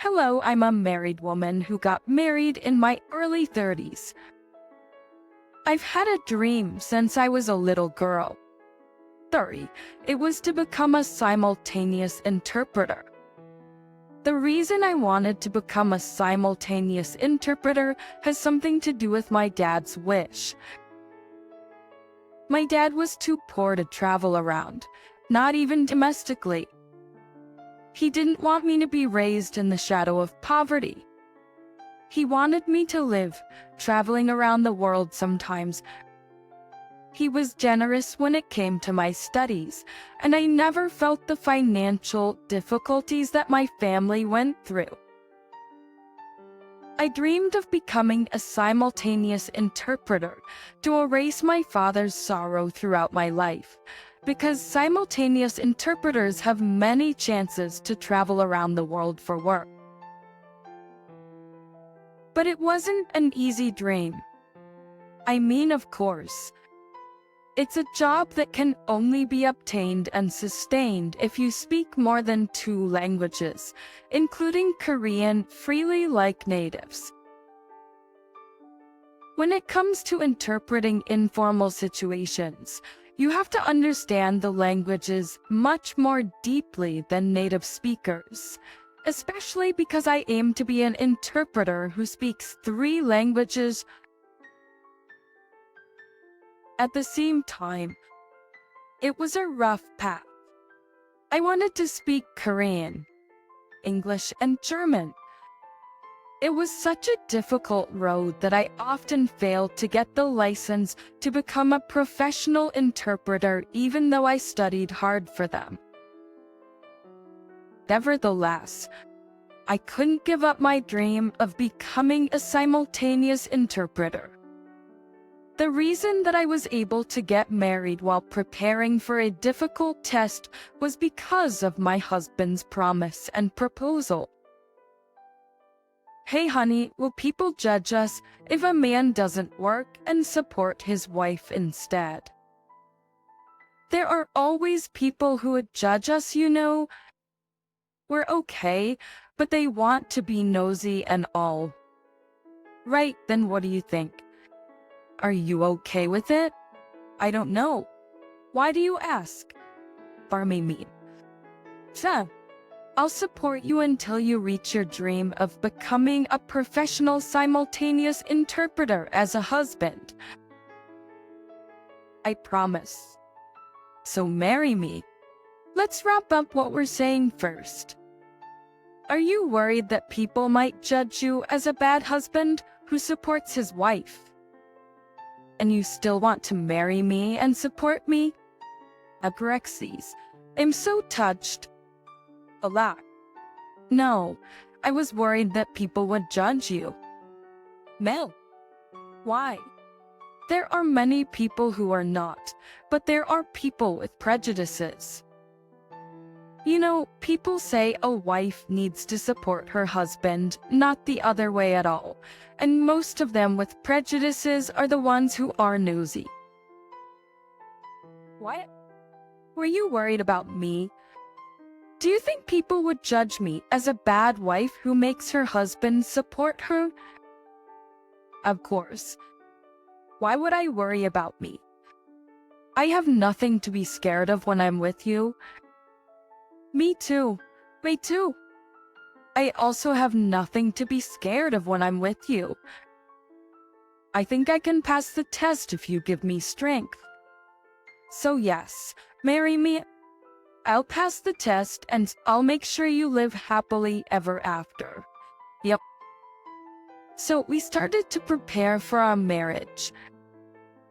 Hello, I'm a married woman who got married in my early 30s. I've had a dream since I was a little girl. 30. It was to become a simultaneous interpreter. The reason I wanted to become a simultaneous interpreter has something to do with my dad's wish. My dad was too poor to travel around, not even domestically. He didn't want me to be raised in the shadow of poverty. He wanted me to live, traveling around the world sometimes. He was generous when it came to my studies, and I never felt the financial difficulties that my family went through. I dreamed of becoming a simultaneous interpreter to erase my father's sorrow throughout my life, because simultaneous interpreters have many chances to travel around the world for work. But it wasn't an easy dream. I mean, of course, it's a job that can only be obtained and sustained if you speak more than 2 languages, including Korean, freely like natives. When it comes to interpreting informal situations, you have to understand the languages much more deeply than native speakers, especially because I aim to be an interpreter who speaks 3 languages at the same time. It was a rough path. I wanted to speak Korean, English, and German. It was such a difficult road that I often failed to get the license to become a professional interpreter, even though I studied hard for them. Nevertheless, I couldn't give up my dream of becoming a simultaneous interpreter. The reason that I was able to get married while preparing for a difficult test was because of my husband's promise and proposal. Hey honey, will people judge us if a man doesn't work and support his wife instead? There are always people who would judge us, you know. We're okay, but they want to be nosy and all. Right, then what do you think? Are you okay with it? I don't know. Why do you ask? Mean. I'll support you until you reach your dream of becoming a professional simultaneous interpreter as a husband. I promise. So marry me. Let's wrap up what we're saying first. Are you worried that people might judge you as a bad husband who supports his wife? And you still want to marry me and support me? Abrexes. I'm so touched. Alack. No, I was worried that people would judge you. Mel. Why? There are many people who are not, but there are people with prejudices. You know, people say a wife needs to support her husband, not the other way at all, and most of them with prejudices are the ones who are nosy. What? Were you worried about me? Do you think people would judge me as a bad wife who makes her husband support her? Of course. Why would I worry about me? I have nothing to be scared of when I'm with you. Me too. Me too. I also have nothing to be scared of when I'm with you. I think I can pass the test if you give me strength. So yes, marry me. I'll pass the test and I'll make sure you live happily ever after. Yep. So we started to prepare for our marriage.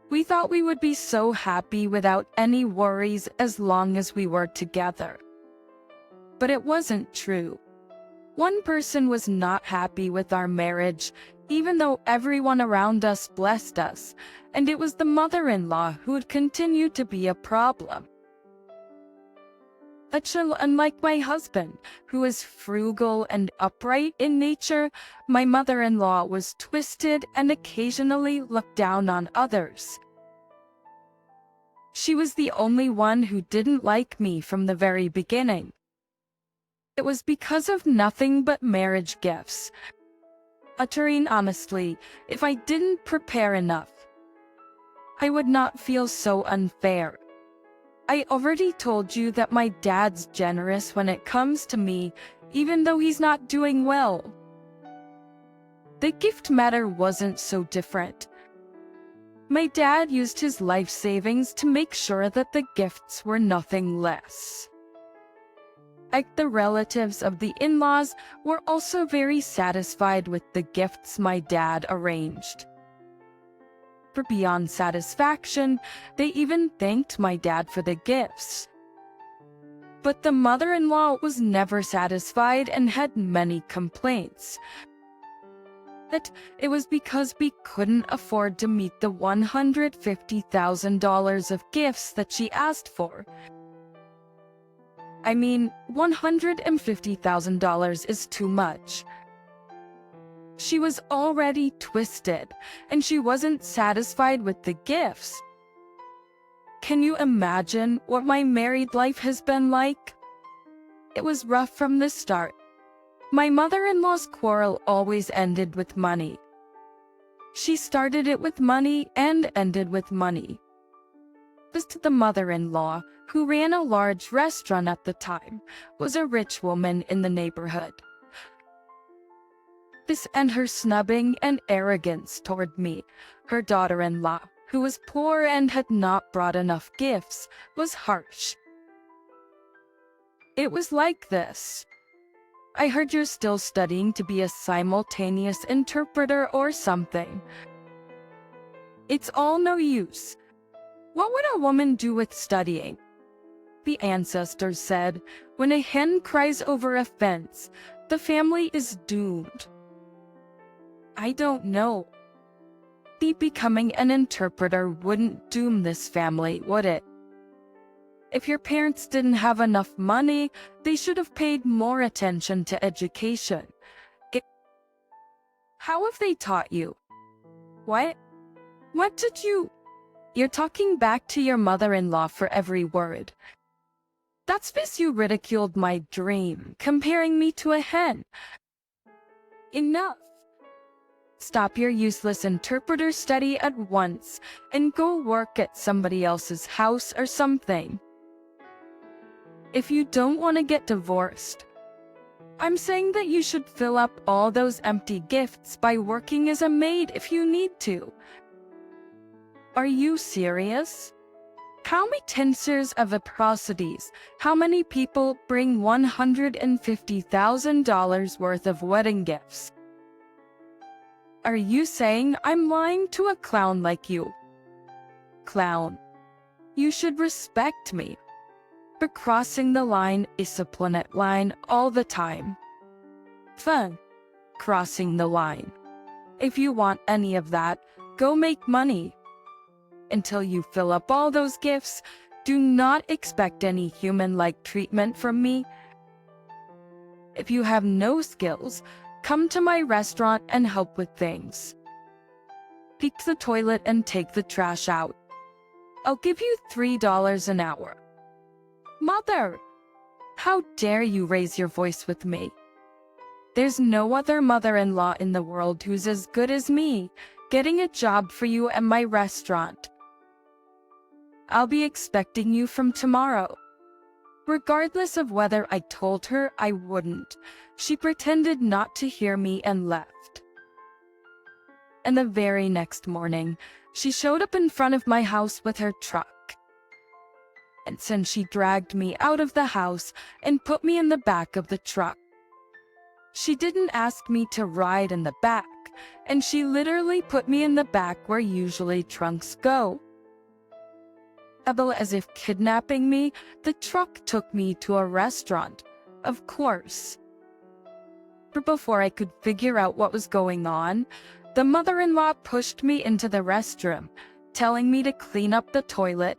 We thought we would be so happy without any worries as long as we were together. But it wasn't true. One person was not happy with our marriage, even though everyone around us blessed us, and it was the mother-in-law who would continue to be a problem. Unlike my husband, who is frugal and upright in nature, my mother-in-law was twisted and occasionally looked down on others. She was the only one who didn't like me from the very beginning. It was because of nothing but marriage gifts. Uttering honestly, if I didn't prepare enough, I would not feel so unfair. I already told you that my dad's generous when it comes to me, even though he's not doing well. The gift matter wasn't so different. My dad used his life savings to make sure that the gifts were nothing less. Like the relatives of the in-laws were also very satisfied with the gifts my dad arranged. For beyond satisfaction, they even thanked my dad for the gifts. But the mother-in-law was never satisfied and had many complaints. That it was because we couldn't afford to meet the $150,000 of gifts that she asked for. I mean, $150,000 is too much. She was already twisted, and she wasn't satisfied with the gifts. Can you imagine what my married life has been like? It was rough from the start. My mother-in-law's quarrel always ended with money. She started it with money and ended with money. This to the mother-in-law, who ran a large restaurant at the time, was a rich woman in the neighborhood. This and her snubbing and arrogance toward me, her daughter-in-law, who was poor and had not brought enough gifts, was harsh. It was like this. I heard you're still studying to be a simultaneous interpreter or something. It's all no use. What would a woman do with studying? The ancestors said, when a hen cries over a fence, the family is doomed. I don't know. Becoming an interpreter wouldn't doom this family, would it? If your parents didn't have enough money, they should have paid more attention to education. How have they taught you? What? What did you? You're talking back to your mother-in-law for every word. That's because you ridiculed my dream, comparing me to a hen. Enough. Stop your useless interpreter study at once and go work at somebody else's house or something. If you don't want to get divorced, I'm saying that you should fill up all those empty gifts by working as a maid if you need to. Are you serious? How many tinctures of atrocities, how many people bring $150,000 worth of wedding gifts? Are you saying I'm lying to a clown like you? Clown. You should respect me. But crossing the line is a planet line all the time. Fun. Crossing the line. If you want any of that, go make money. Until you fill up all those gifts, do not expect any human-like treatment from me. If you have no skills, come to my restaurant and help with things. Pick the toilet and take the trash out. I'll give you $3 an hour. Mother! How dare you raise your voice with me? There's no other mother-in-law in the world who's as good as me, getting a job for you at my restaurant. I'll be expecting you from tomorrow. Regardless of whether I told her I wouldn't, she pretended not to hear me and left. And the very next morning, she showed up in front of my house with her truck. And then she dragged me out of the house and put me in the back of the truck. She didn't ask me to ride in the back, and she literally put me in the back where usually trunks go. As if kidnapping me, the truck took me to a restaurant, of course. But before I could figure out what was going on, the mother-in-law pushed me into the restroom, telling me to clean up the toilet.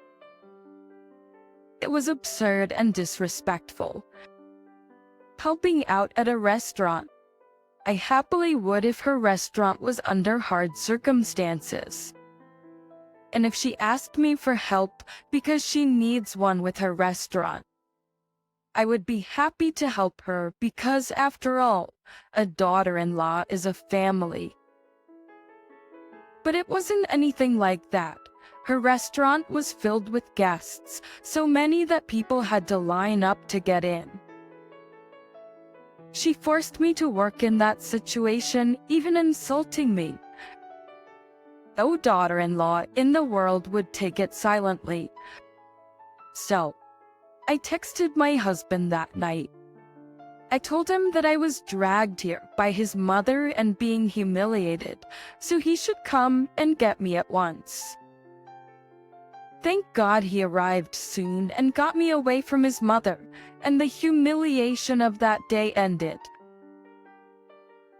It was absurd and disrespectful. Helping out at a restaurant. I happily would if her restaurant was under hard circumstances. And if she asked me for help because she needs one with her restaurant. I would be happy to help her because, after all, a daughter-in-law is a family. But it wasn't anything like that. Her restaurant was filled with guests, so many that people had to line up to get in. She forced me to work in that situation, even insulting me. No daughter-in-law in the world would take it silently. So, I texted my husband that night. I told him that I was dragged here by his mother and being humiliated, so he should come and get me at once. Thank God he arrived soon and got me away from his mother, and the humiliation of that day ended.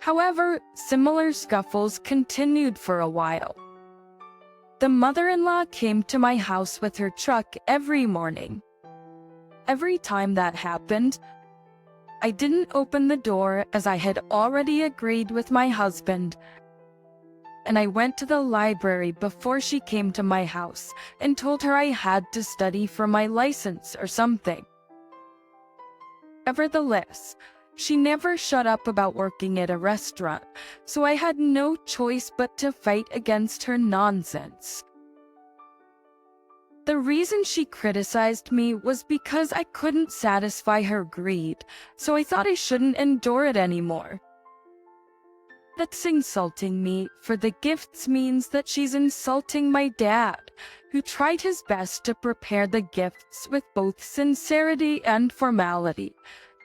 However, similar scuffles continued for a while. The mother-in-law came to my house with her truck every morning. Every time that happened, I didn't open the door as I had already agreed with my husband, and I went to the library before she came to my house and told her I had to study for my license or something. Nevertheless, she never shut up about working at a restaurant, so I had no choice but to fight against her nonsense. The reason she criticized me was because I couldn't satisfy her greed, so I thought I shouldn't endure it anymore. That's insulting me, for the gifts means that she's insulting my dad, who tried his best to prepare the gifts with both sincerity and formality,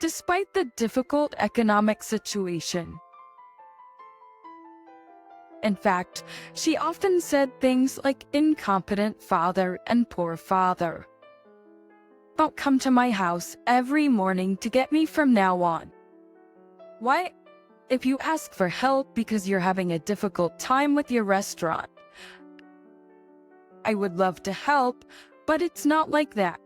despite the difficult economic situation. In fact, she often said things like incompetent father and poor father. Don't come to my house every morning to get me from now on. Why? If you ask for help because you're having a difficult time with your restaurant, I would love to help, but it's not like that.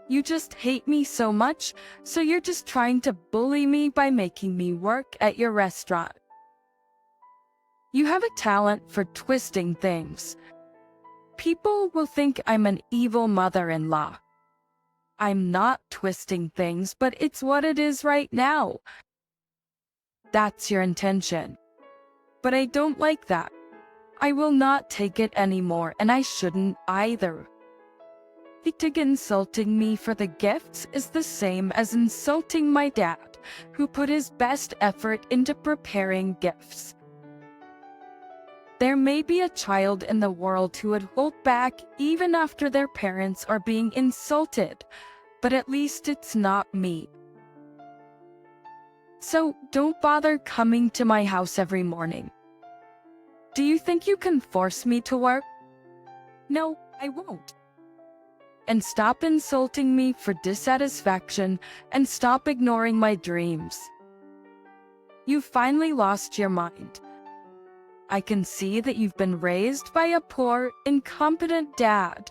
You just hate me so much, so you're just trying to bully me by making me work at your restaurant. You have a talent for twisting things. People will think I'm an evil mother-in-law. I'm not twisting things, but it's what it is right now. That's your intention. But I don't like that. I will not take it anymore, and I shouldn't either. Insulting me for the gifts is the same as insulting my dad, who put his best effort into preparing gifts. There may be a child in the world who would hold back even after their parents are being insulted, but at least it's not me. So don't bother coming to my house every morning. Do you think you can force me to work? No, I won't. And stop insulting me for dissatisfaction and stop ignoring my dreams. You've finally lost your mind. I can see that you've been raised by a poor, incompetent dad.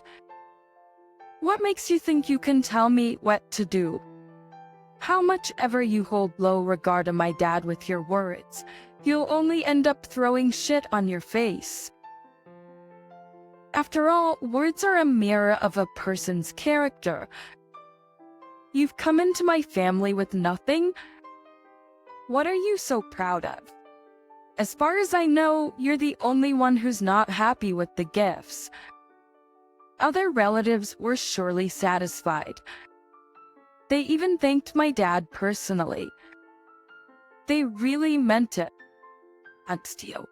What makes you think you can tell me what to do? How much ever you hold low regard to my dad with your words, you'll only end up throwing shit on your face. After all, words are a mirror of a person's character. You've come into my family with nothing. What are you so proud of? As far as I know, you're the only one who's not happy with the gifts. Other relatives were surely satisfied. They even thanked my dad personally. They really meant it. Asked you.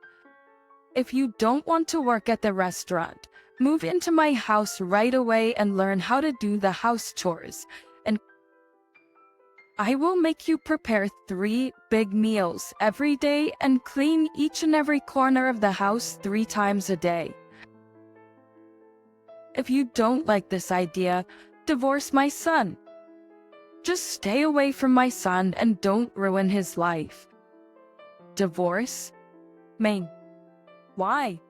If you don't want to work at the restaurant, move into my house right away and learn how to do the house chores, and I will make you prepare 3 big meals every day and clean each and every corner of the house 3 times a day. If you don't like this idea, divorce my son. Just stay away from my son and don't ruin his life. Divorce? Main. Why?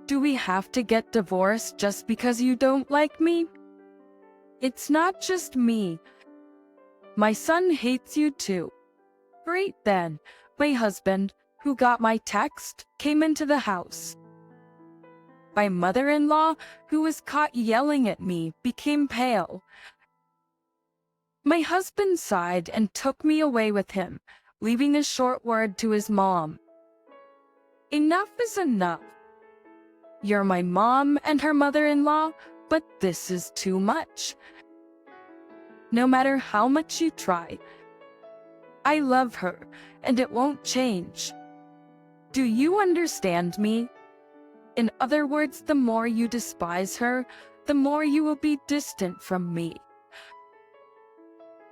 Do we have to get divorced just because you don't like me? It's not just me. My son hates you too. Great then. My husband, who got my text, came into the house. My mother-in-law, who was caught yelling at me, became pale. My husband sighed and took me away with him, leaving a short word to his mom. Enough is enough. You're my mom and her mother-in-law, but this is too much. No matter how much you try, I love her, and it won't change. Do you understand me? In other words, the more you despise her, the more you will be distant from me.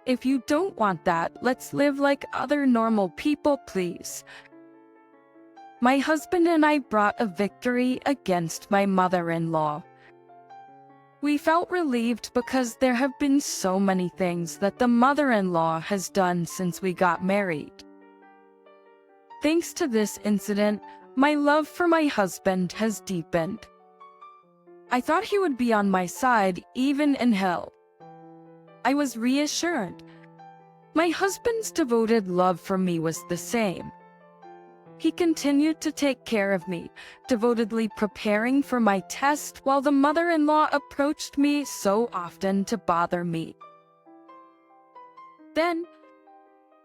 If you don't want that, let's live like other normal people, please. My husband and I brought a victory against my mother-in-law. We felt relieved because there have been so many things that the mother-in-law has done since we got married. Thanks to this incident, my love for my husband has deepened. I thought he would be on my side even in hell. I was reassured. My husband's devoted love for me was the same. He continued to take care of me, devotedly preparing for my test while the mother-in-law approached me so often to bother me. Then,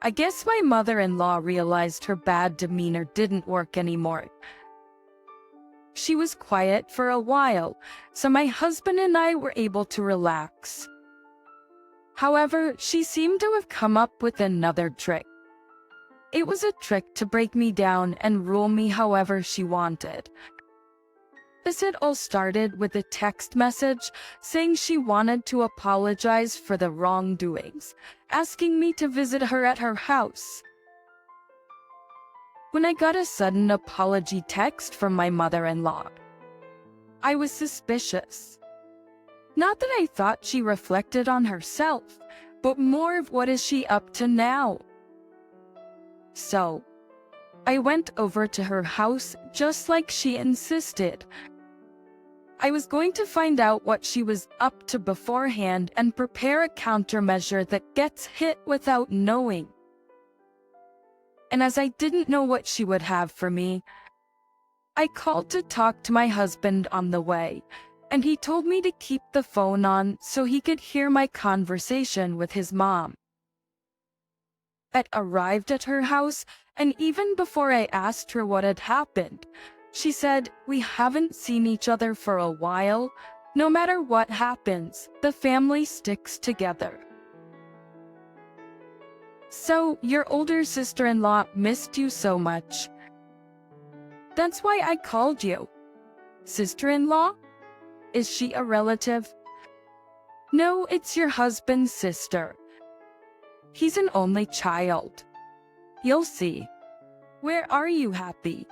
I guess my mother-in-law realized her bad demeanor didn't work anymore. She was quiet for a while, so my husband and I were able to relax. However, she seemed to have come up with another trick. It was a trick to break me down and rule me however she wanted. This had all started with a text message saying she wanted to apologize for the wrongdoings, asking me to visit her at her house. When I got a sudden apology text from my mother-in-law, I was suspicious. Not that I thought she reflected on herself, but more of what is she up to now. So, I went over to her house just like she insisted. I was going to find out what she was up to beforehand and prepare a countermeasure that gets hit without knowing. And as I didn't know what she would have for me, I called to talk to my husband on the way, and he told me to keep the phone on so he could hear my conversation with his mom. I arrived at her house, and even before I asked her what had happened, she said, "We haven't seen each other for a while. No matter what happens, the family sticks together. So, your older sister-in-law missed you so much. That's why I called you. Sister-in-law? Is she a relative?" "No, it's your husband's sister. He's an only child. You'll see. Where are you, Happy?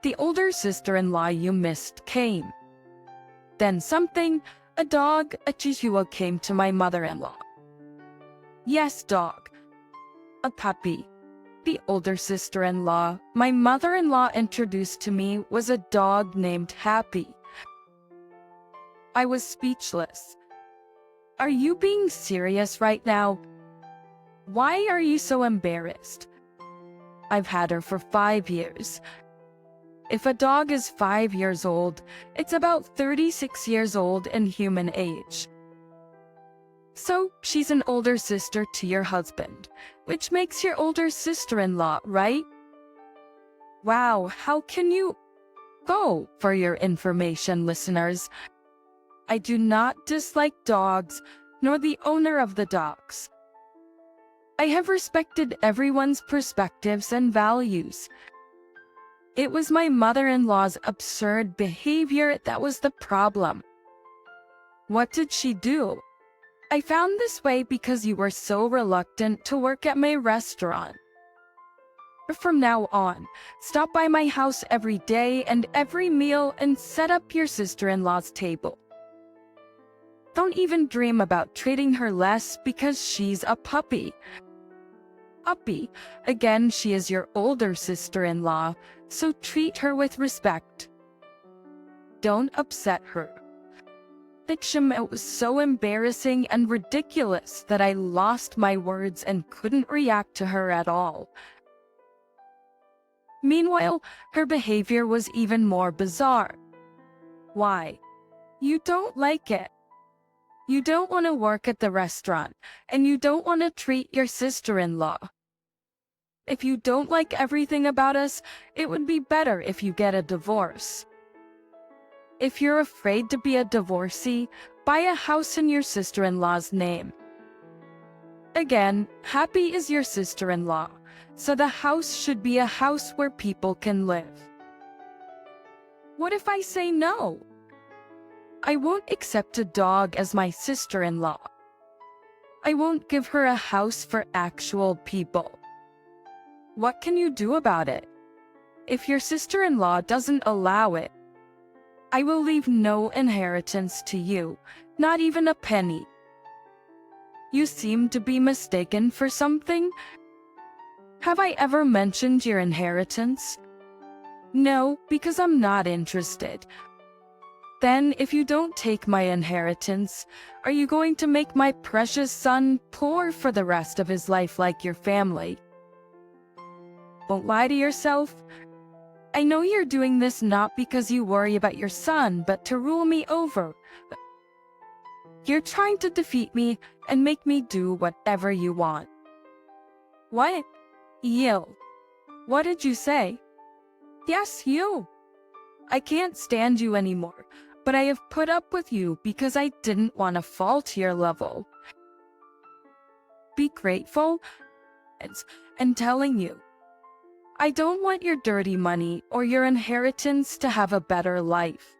The older sister-in-law you missed came. Then a dog, a chihuahua came to my mother-in-law." "Yes, dog. A puppy." The older sister-in-law my mother-in-law introduced to me was a dog named Happy. I was speechless. "Are you being serious right now? Why are you so embarrassed? I've had her for 5 years. If a dog is 5 years old, it's about 36 years old in human age. So, she's an older sister to your husband, which makes your older sister-in-law, right? Wow, how can you... Go, for your information, listeners. I do not dislike dogs, nor the owner of the dogs. I have respected everyone's perspectives and values. It was my mother-in-law's absurd behavior that was the problem." "What did she do?" "I found this way because you were so reluctant to work at my restaurant. From now on, stop by my house every day and every meal and set up your sister-in-law's table. Don't even dream about treating her less because she's a puppy. Puppy, again, she is your older sister-in-law, so treat her with respect. Don't upset her." It was so embarrassing and ridiculous that I lost my words and couldn't react to her at all. Meanwhile, her behavior was even more bizarre. "Why? You don't like it? You don't want to work at the restaurant, and you don't want to treat your sister-in-law. If you don't like everything about us, it would be better if you get a divorce. If you're afraid to be a divorcee, buy a house in your sister-in-law's name. Again, Happy is your sister-in-law, so the house should be a house where people can live. What if I say no? I won't accept a dog as my sister-in-law. I won't give her a house for actual people. What can you do about it? If your sister-in-law doesn't allow it, I will leave no inheritance to you, not even a penny. You seem to be mistaken for something. Have I ever mentioned your inheritance? No, because I'm not interested. Then, if you don't take my inheritance, are you going to make my precious son poor for the rest of his life like your family? Don't lie to yourself. I know you're doing this not because you worry about your son, but to rule me over. You're trying to defeat me and make me do whatever you want. What? You. What did you say? Yes, you. I can't stand you anymore, but I have put up with you because I didn't want to fall to your level. Be grateful. And telling you, I don't want your dirty money or your inheritance to have a better life.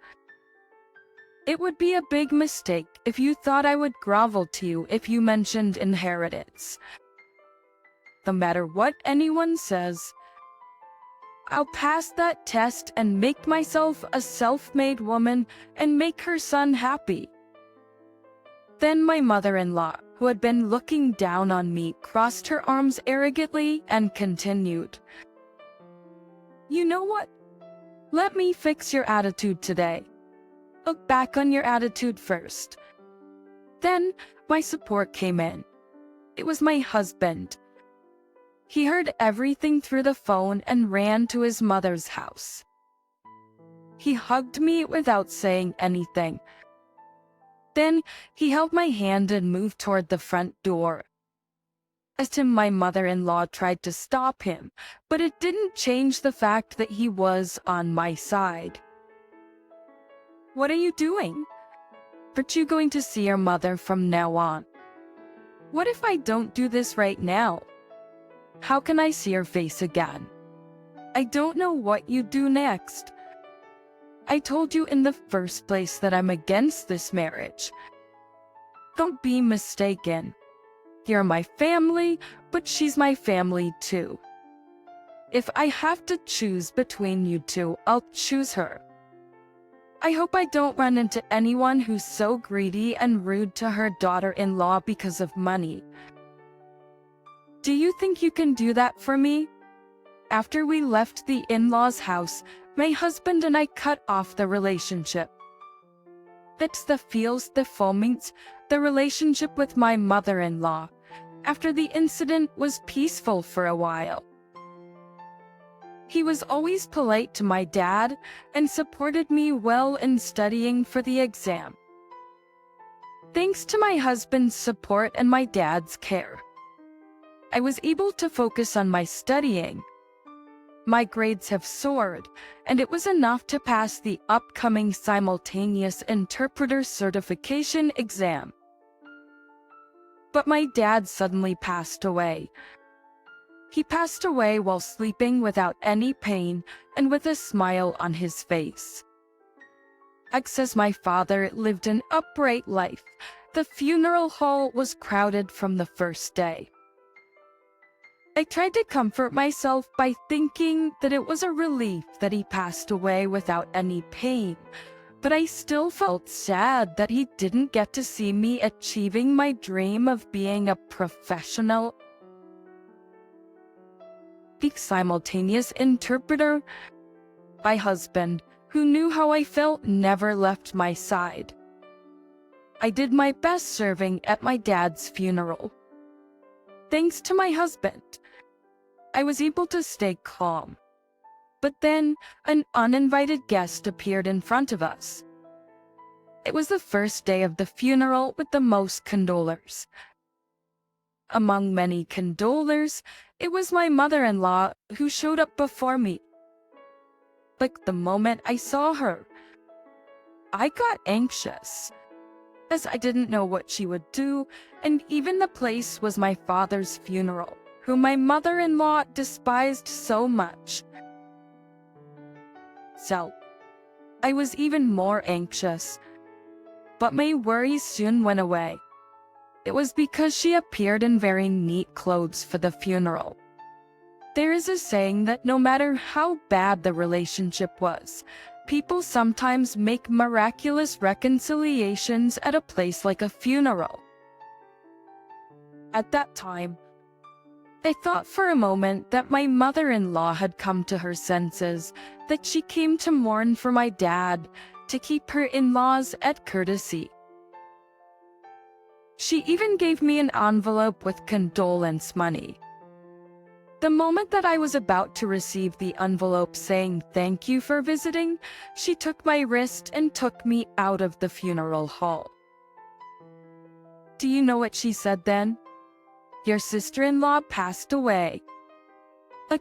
It would be a big mistake if you thought I would grovel to you if you mentioned inheritance. No matter what anyone says, I'll pass that test and make myself a self-made woman and make her son happy. Then my mother-in-law, who had been looking down on me, crossed her arms arrogantly and continued. You know what? Let me fix your attitude today. Look back on your attitude first. Then my support came in. It was my husband. He heard everything through the phone and ran to his mother's house. He hugged me without saying anything. Then he held my hand and moved toward the front door. As to my mother-in-law tried to stop him, but it didn't change the fact that he was on my side. What are you doing? Aren't you going to see your mother from now on? What if I don't do this right now? How can I see your face again? I don't know what you do next. I told you in the first place that I'm against this marriage. Don't be mistaken. You're my family, but she's my family too. If I have to choose between you two, I'll choose her. I hope I don't run into anyone who's so greedy and rude to her daughter-in-law because of money. Do you think you can do that for me? After we left the in-laws' house, my husband and I cut off the relationship. That's the feels the foamings, the relationship with my mother-in-law. After the incident was peaceful for a while. He was always polite to my dad and supported me well in studying for the exam. Thanks to my husband's support and my dad's care, I was able to focus on my studying. My grades have soared, and it was enough to pass the upcoming simultaneous interpreter certification exam. But my dad suddenly passed away. He passed away while sleeping without any pain and with a smile on his face. As my father lived an upright life, the funeral hall was crowded from the first day. I tried to comfort myself by thinking that it was a relief that he passed away without any pain, but I still felt sad that he didn't get to see me achieving my dream of being a professional simultaneous interpreter. My husband, who knew how I felt, never left my side. I did my best serving at my dad's funeral. Thanks to my husband, I was able to stay calm. But then, an uninvited guest appeared in front of us. It was the first day of the funeral with the most condolers. Among many condolers, it was my mother-in-law who showed up before me. But the moment I saw her, I got anxious, as I didn't know what she would do, and even the place was my father's funeral, whom my mother-in-law despised so much. So, I was even more anxious, but my worries soon went away. It was because she appeared in very neat clothes for the funeral. There is a saying that no matter how bad the relationship was, people sometimes make miraculous reconciliations at a place like a funeral. At that time, I thought for a moment that my mother-in-law had come to her senses, that she came to mourn for my dad, to keep her in-laws at courtesy. She even gave me an envelope with condolence money. The moment that I was about to receive the envelope saying thank you for visiting, she took my wrist and took me out of the funeral hall. Do you know what she said then? Your sister-in-law passed away.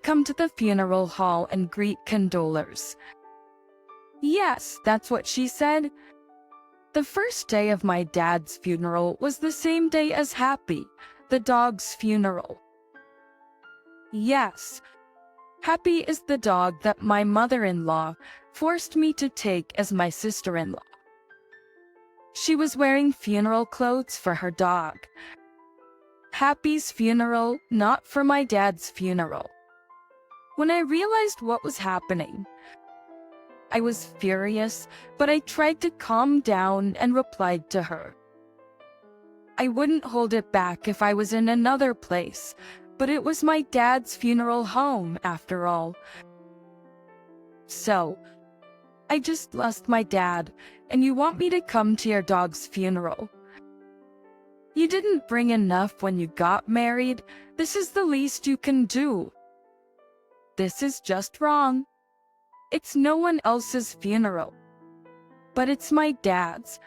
Come to the funeral hall and greet condolers. Yes, that's what she said. The first day of my dad's funeral was the same day as Happy, the dog's funeral. Yes, Happy is the dog that my mother-in-law forced me to take as my sister-in-law. She was wearing funeral clothes for her dog. Happy's funeral, not for my dad's funeral. When I realized what was happening, I was furious, but I tried to calm down and replied to her. I wouldn't hold it back if I was in another place, but it was my dad's funeral home, after all. So, I just lost my dad, and you want me to come to your dog's funeral. You didn't bring enough when you got married. This is the least you can do. This is just wrong. It's no one else's funeral, but it's my dad's.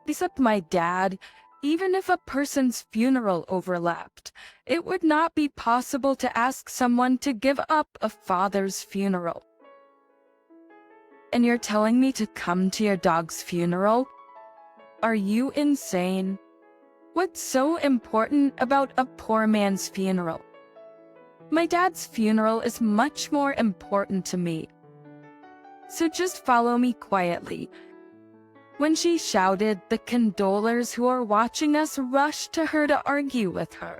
Except my dad, even if a person's funeral overlapped, it would not be possible to ask someone to give up a father's funeral. And you're telling me to come to your dog's funeral? Are you insane? What's so important about a poor man's funeral? My dad's funeral is much more important to me. So just follow me quietly. When she shouted, the condolers who are watching us rushed to her to argue with her.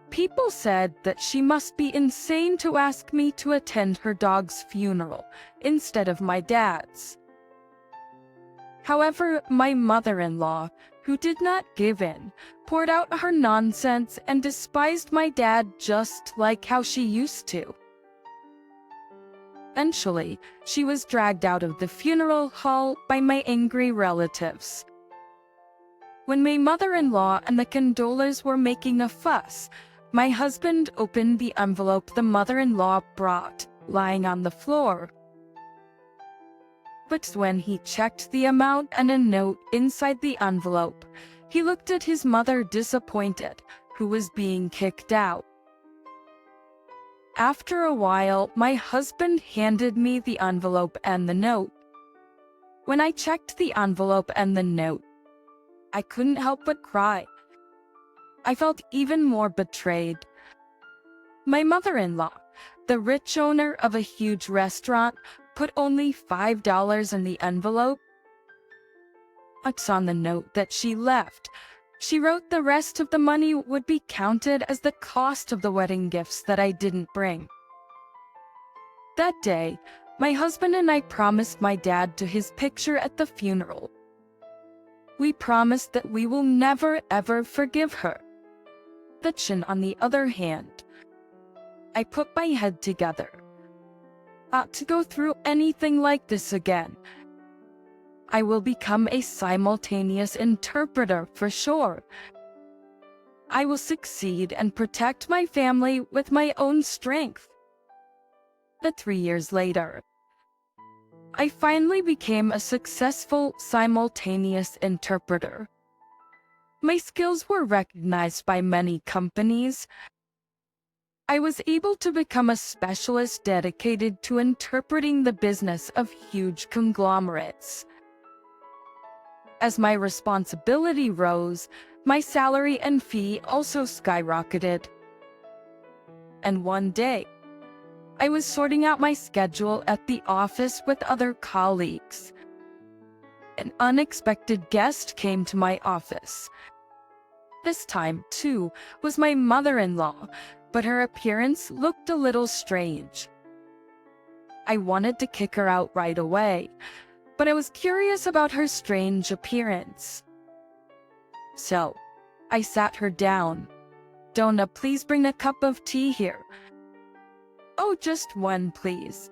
People said that she must be insane to ask me to attend her dog's funeral instead of my dad's. However, my mother-in-law, who did not give in, poured out her nonsense and despised my dad just like how she used to. Eventually, she was dragged out of the funeral hall by my angry relatives. When my mother-in-law and the condolers were making a fuss, my husband opened the envelope the mother-in-law brought, lying on the floor. But when he checked the amount and a note inside the envelope, he looked at his mother disappointed, who was being kicked out. After a while, my husband handed me the envelope and the note. When I checked the envelope and the note, I couldn't help but cry. I felt even more betrayed. My mother-in-law, the rich owner of a huge restaurant, put only $5 in the envelope. It's on the note that she left. She wrote the rest of the money would be counted as the cost of the wedding gifts that I didn't bring. That day, my husband and I promised my dad to his picture at the funeral. We promised that we will never ever forgive her. On the other hand, I put my head together. Not to go through anything like this again. I will become a simultaneous interpreter for sure. I will succeed and protect my family with my own strength. But 3 years later, I finally became a successful simultaneous interpreter. My skills were recognized by many companies. I was able to become a specialist dedicated to interpreting the business of huge conglomerates. As my responsibility rose, my salary and fee also skyrocketed. And one day, I was sorting out my schedule at the office with other colleagues. An unexpected guest came to my office. This time, too, was my mother-in-law, but her appearance looked a little strange. I wanted to kick her out right away, but I was curious about her strange appearance. So, I sat her down. "Donna, please bring a cup of tea here." "Oh, just one, please."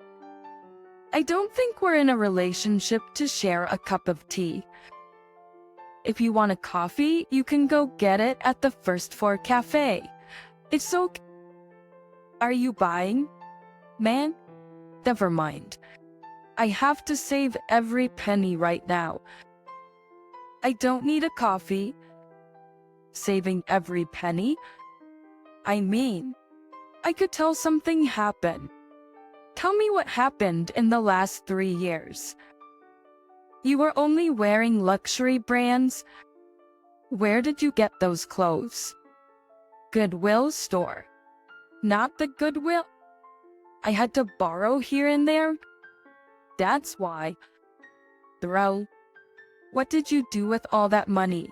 "I don't think we're in a relationship to share a cup of tea. If you want a coffee, you can go get it at the first floor cafe. It's okay." "Are you buying, man?" "Never mind. I have to save every penny right now." "I don't need a coffee." "Saving every penny? I mean, I could tell something happened." "Tell me what happened in the last 3 years." "You were only wearing luxury brands." "Where did you get those clothes?" "Goodwill store." "Not the Goodwill." "I had to borrow here and there." "That's why." "Bro, what did you do with all that money?"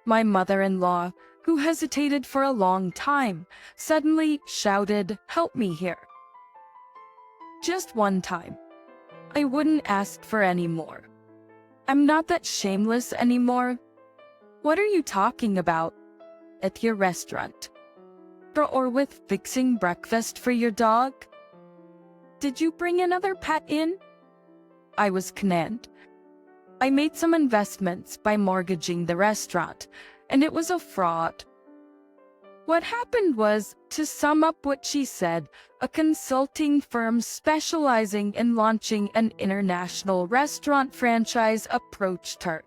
My mother-in-law, who hesitated for a long time, suddenly shouted, "Help me here." Just one time. I wouldn't ask for any more. I'm not that shameless anymore. "What are you talking about?" "At your restaurant." Or with fixing breakfast for your dog?" "Did you bring another pet in?" I was conned. I made some investments by mortgaging the restaurant, and it was a fraud. What happened was, to sum up what she said, a consulting firm specializing in launching an international restaurant franchise approached her.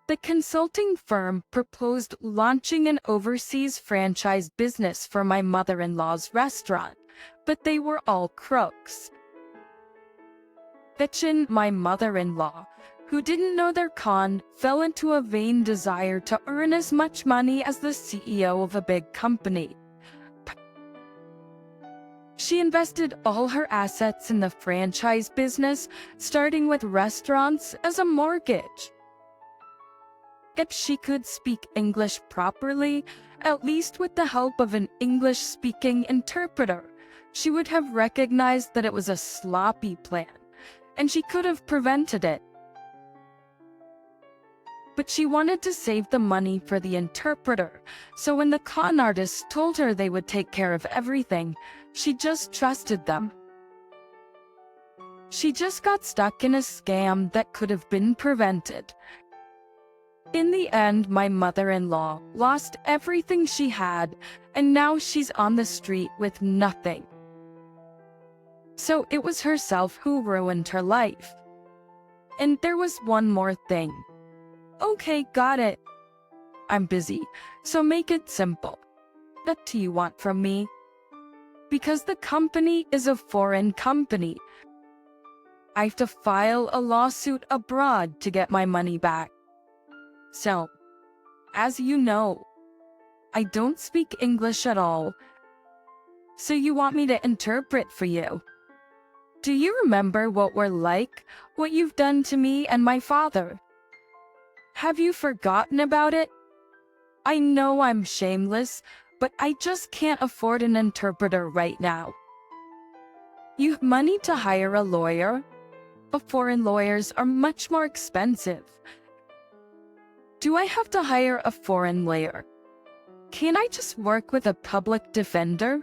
The consulting firm proposed launching an overseas franchise business for my mother-in-law's restaurant, but they were all crooks. Bitchin', my mother-in-law, who didn't know their con, fell into a vain desire to earn as much money as the CEO of a big company. She invested all her assets in the franchise business, starting with restaurants as a mortgage. If she could speak English properly, at least with the help of an English-speaking interpreter, she would have recognized that it was a sloppy plan, and she could have prevented it. But she wanted to save the money for the interpreter, so when the con artists told her they would take care of everything, she just trusted them. She just got stuck in a scam that could have been prevented. In the end, my mother-in-law lost everything she had, and now she's on the street with nothing. So it was herself who ruined her life. And there was one more thing. "Okay, got it. I'm busy, so make it simple. What do you want from me?" "Because the company is a foreign company. I have to file a lawsuit abroad to get my money back. So, as you know, I don't speak English at all. So you want me to interpret for you? Do you remember what we're like, what you've done to me and my father? Have you forgotten about it? I know I'm shameless, but I just can't afford an interpreter right now. You have money to hire a lawyer, but foreign lawyers are much more expensive. Do I have to hire a foreign lawyer? Can't I just work with a public defender?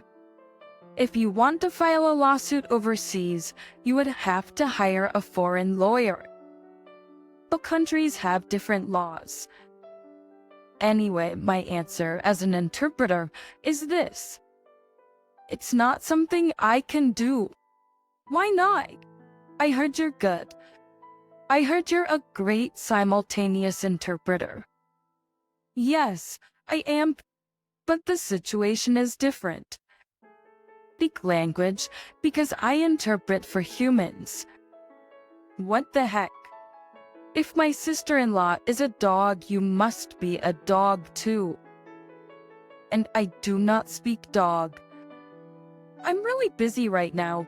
If you want to file a lawsuit overseas, you would have to hire a foreign lawyer. But countries have different laws. Anyway, my answer as an interpreter is this. It's not something I can do. Why not? I heard you're good. I heard you're a great simultaneous interpreter. Yes, I am, but the situation is different. Speak language because I interpret for humans. What the heck? If my sister-in-law is a dog, you must be a dog too. And I do not speak dog. I'm really busy right now.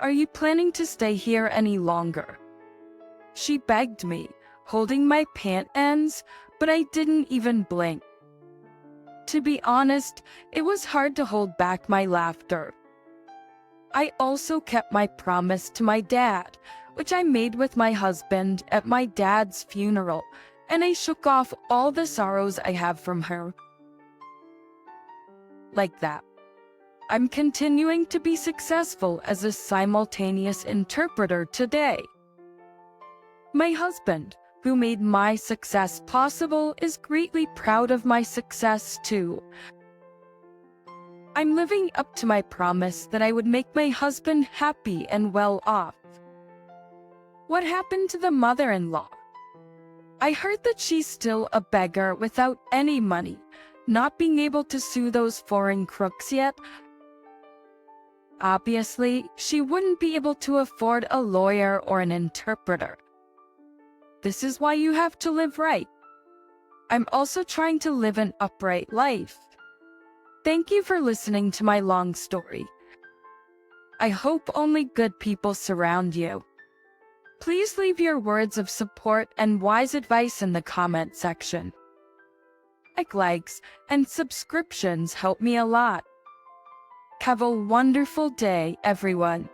Are you planning to stay here any longer? She begged me, holding my pant ends, but I didn't even blink. To be honest, it was hard to hold back my laughter. I also kept my promise to my dad, which I made with my husband at my dad's funeral, and I shook off all the sorrows I have from her. Like that. I'm continuing to be successful as a simultaneous interpreter today. My husband, who made my success possible, is greatly proud of my success too. I'm living up to my promise that I would make my husband happy and well off. What happened to the mother-in-law? I heard that she's still a beggar without any money, not being able to sue those foreign crooks yet. Obviously, she wouldn't be able to afford a lawyer or an interpreter. This is why you have to live right. I'm also trying to live an upright life. Thank you for listening to my long story. I hope only good people surround you. Please leave your words of support and wise advice in the comment section. Likes and subscriptions help me a lot. Have a wonderful day, everyone.